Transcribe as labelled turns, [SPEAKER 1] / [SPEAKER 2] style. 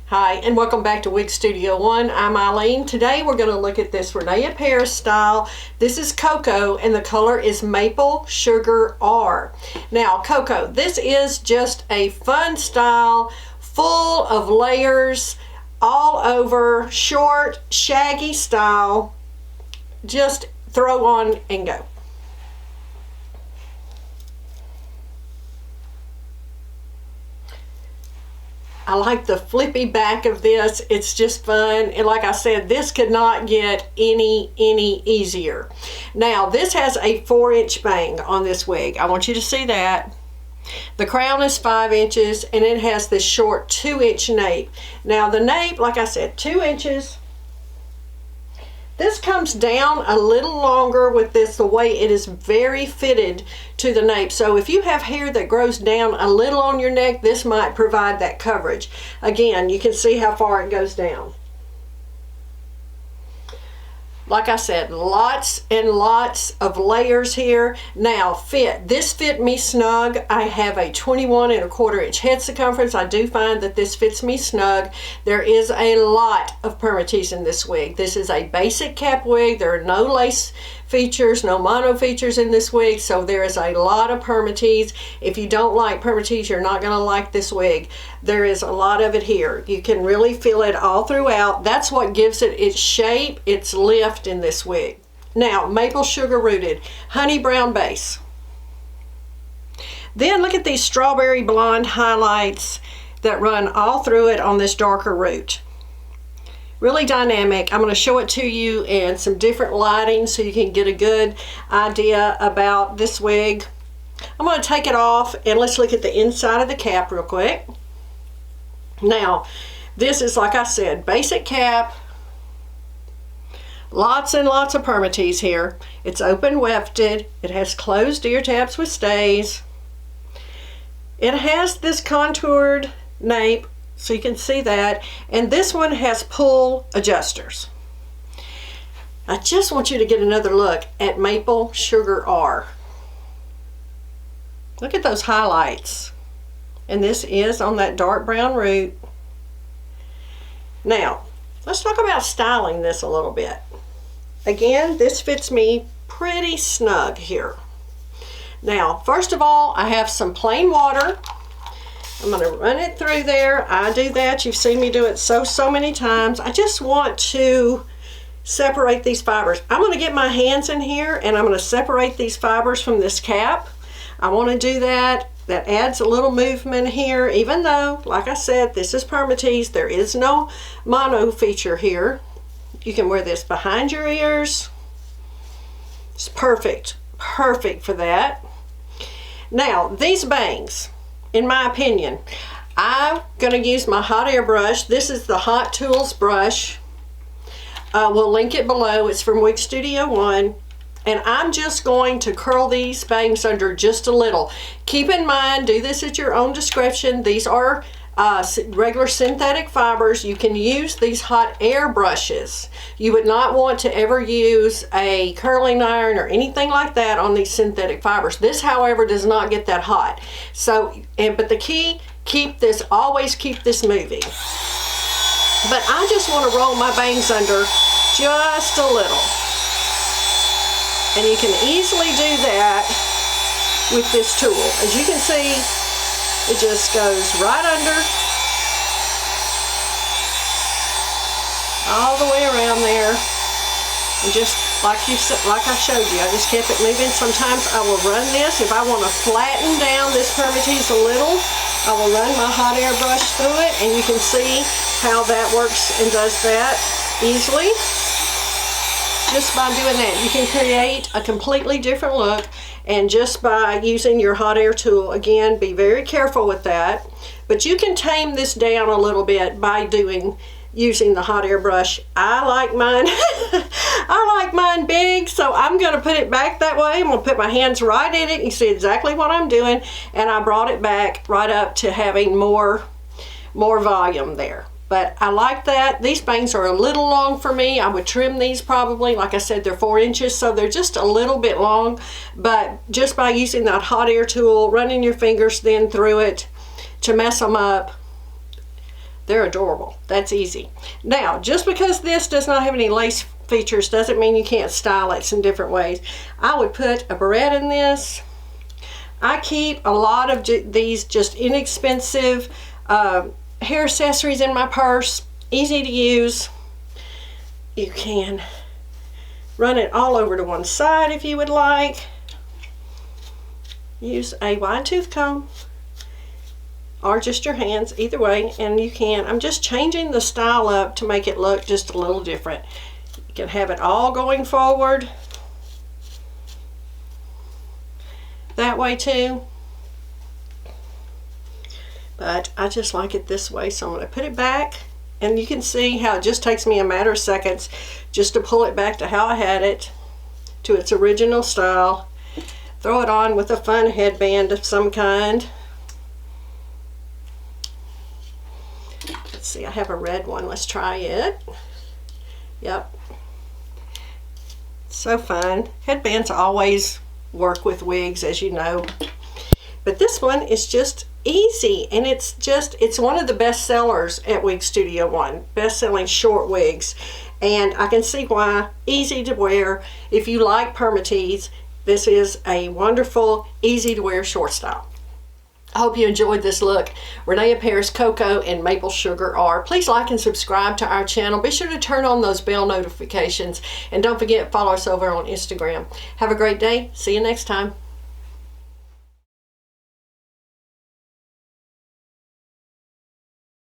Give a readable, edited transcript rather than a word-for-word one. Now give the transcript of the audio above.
[SPEAKER 1] Hi, and welcome back to Wig Studio 1. I'm Eileen. Today we're going to look at this RENE of Paris style. This is Coco, and the color is Maple Sugar R. Now, Coco, this is just a fun style, full of layers, all over, short, shaggy style. Just throw on and go. I like the flippy back of this. It's just fun. And like I said, this could not get any easier. Now, this has a 4-inch bang on this wig. I want you to see that. The crown is 5 inches and it has this short 2-inch nape. Now, the nape, like I said, 2 inches. This comes down a little longer with this, the way it is very fitted to the nape. So if you have hair that grows down a little on your neck, this might provide that coverage. Again, you can see how far it goes down. Like I said, lots and lots of layers here. Now, fit. This fit me snug. I have a 21¼ inch head circumference. I do find that this fits me snug. There is a lot of permatease in this wig. This is a basic cap wig. There are no lace features, no mono features in this wig, so there is a lot of permatease. If you don't like permatease, you're not going to like this wig. There is a lot of it here. You can really feel it all throughout. That's what gives it its shape, its lift in this wig. Now, maple sugar rooted, honey brown base. Then look at these strawberry blonde highlights that run all through it on this darker root. Really dynamic. I'm going to show it to you in some different lighting so you can get a good idea about this wig. I'm going to take it off and let's look at the inside of the cap real quick. Now, this is, like I said, basic cap. Lots and lots of permatease here. It's open wefted. It has closed ear tabs with stays. It has this contoured nape, so you can see that, and this one has pull adjusters. I just want you to get another look at Maple Sugar R. Look at those highlights, and this is on that dark brown root. Now, let's talk about styling this a little bit. Again, this fits me pretty snug here. Now, first of all, I have some plain water. I'm going to run it through there. I do that. You've seen me do it so many times. I just want to separate these fibers. I'm going to get my hands in here and I'm going to separate these fibers from this cap. I want to do that. That adds a little movement here, even though, like I said, this is permatease. There is no mono feature here. You can wear this behind your ears. It's perfect. Perfect for that. Now, these bangs, in my opinion, I'm going to use my hot air brush. This is the Hot Tools brush. We'll link it below. It's from Wig Studio 1. And I'm just going to curl these bangs under just a little. Keep in mind, do this at your own discretion. These are regular synthetic fibers. You can use these hot air brushes. You would not want to ever use a curling iron or anything like that on these synthetic fibers. This, however, does not get that hot. So, but the key, always keep this moving. But I just want to roll my bangs under just a little. And you can easily do that with this tool. As you can see, it just goes right under, all the way around there, and just like I showed you, I just kept it moving. Sometimes I will run this. If I want to flatten down this permatease a little, I will run my hot air brush through it, and you can see how that works and does that easily. Just by doing that, you can create a completely different look. And just by using your hot air tool, again, be very careful with that. But you can tame this down a little bit by using the hot air brush. I like mine, I like mine big, so I'm going to put it back that way. I'm going to put my hands right in it. You see exactly what I'm doing. And I brought it back right up to having more volume there. But I like that. These bangs are a little long for me. I would trim these probably. Like I said, they're 4 inches, so they're just a little bit long. But just by using that hot air tool, running your fingers then through it to mess them up, They're adorable. That's easy. Now, just because this does not have any lace features doesn't mean you can't style it in different ways. I would put a barrette in this. I keep a lot of these just inexpensive hair accessories in my purse. Easy to use. You can run it all over to one side if you would like. Use a wide tooth comb or just your hands, either way, and you can. I'm just changing the style up to make it look just a little different. You can have it all going forward that way too, but I just like it this way, so I'm going to put it back, and you can see how it just takes me a matter of seconds just to pull it back to how I had it, to its original style. Throw it on with a fun headband of some kind. Let's see, I have a red one. Let's try it. Yep. So fun. Headbands always work with wigs, as you know. But this one is just easy, and it's one of the best sellers at Wig Studio One. Best-selling short wigs. And I can see why. Easy to wear. If you like permatease, this is a wonderful, easy to wear short style. I hope you enjoyed this look. RENE of Paris, Coco, and Maple Sugar are. Please like and subscribe to our channel. Be sure to turn on those bell notifications. And don't forget, follow us over on Instagram. Have a great day. See you next time.